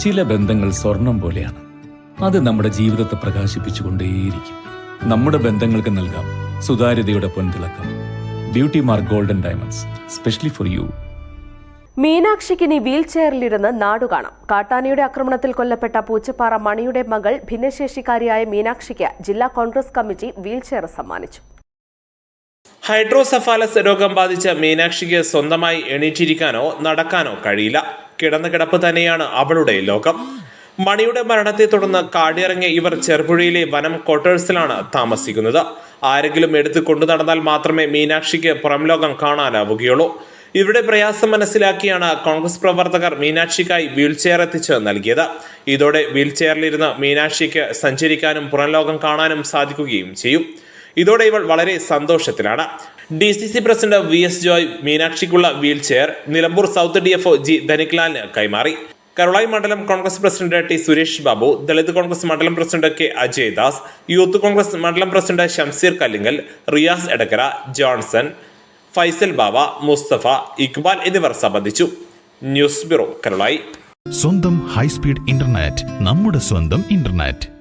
ചില ബന്ധങ്ങൾ സ്വർണം പോലെയാണ്. അത് നമ്മുടെ ജീവിതത്തെ പ്രകാശിപ്പിച്ചുകൊണ്ടേയിരിക്കും. നമ്മുടെ ബന്ധങ്ങൾക്ക് നൽകാം സുതാര്യതയുടെ പൊൻതിളക്കം. Beauty mark golden diamonds, specially for you. മീനാക്ഷിക്ക് ഇനി വീൽ ചെയറിലിരുന്ന് നാടുകാണാം. കാട്ടാനയുടെ ആക്രമണത്തിൽ കൊല്ലപ്പെട്ട പൂച്ചപ്പാറ മണിയുടെ മകൾ ഭിന്നശേഷിക്കാരിയായ മീനാക്ഷിക്ക് ജില്ലാ കോൺഗ്രസ് കമ്മിറ്റി വീൽ ചെയർ സമ്മാനിച്ചു. ഹൈഡ്രോസെഫാലസ് രോഗം ബാധിച്ച മീനാക്ഷിക്ക് സ്വന്തമായി എണീറ്റിരിക്കാനോ നടക്കാനോ കഴിയില്ല. കിടന്ന കിടപ്പ് തന്നെയാണ് അവളുടെ ലോകം. മണിയുടെ മരണത്തെ തുടർന്ന് കാടിറങ്ങിയ ഇവർ ചെറുപുഴയിലെ വനം ക്വാർട്ടേഴ്സിലാണ് താമസിക്കുന്നത്. ആരെങ്കിലും എടുത്തു കൊണ്ടു നടന്നാൽ മാത്രമേ മീനാക്ഷിക്ക് പുറം ലോകം കാണാനാവുകയുള്ളൂ. ഇവരുടെ പ്രയാസം മനസ്സിലാക്കിയാണ് കോൺഗ്രസ് പ്രവർത്തകർ മീനാക്ഷിക്കായി വീൽ ചെയർ എത്തിച്ച് നൽകിയത്. ഇതോടെ വീൽ ചെയറിലിരുന്ന് മീനാക്ഷിക്ക് സഞ്ചരിക്കാനും പുറം ലോകം കാണാനും സാധിക്കുകയും ചെയ്യും. ഇതോടെ ഇവൾ വളരെ സന്തോഷത്തിലാണ്. DCC പ്രസിഡന്റ് VS ജോയ് മീനാക്ഷിക്കുള്ള wheelchair Nilambur south DFO G ധനിക്ലാലിന് കൈമാറി. കരുളായി മണ്ഡലം കോൺഗ്രസ് പ്രസിഡന്റ് T സുരേഷ് ബാബു, ദളിത് കോൺഗ്രസ് മണ്ഡലം president K Ajay Das, youth Congress മണ്ഡലം പ്രസിഡന്റ് ഷംസീർ കല്ലിങ്കൽ, റിയാസ് എടക്കര, ജോൺസൺ, ഫൈസൽ ബാവ, മുസ്തഫ, ഇക്ബാൽ എന്നിവർ സംബന്ധിച്ചു. News bureau, Karulayi. സ്വന്തം ഹൈസ്പീഡ് ഇന്റർനെറ്റ്, നമ്മുടെ സ്വന്തം ഇന്റർനെറ്റ്.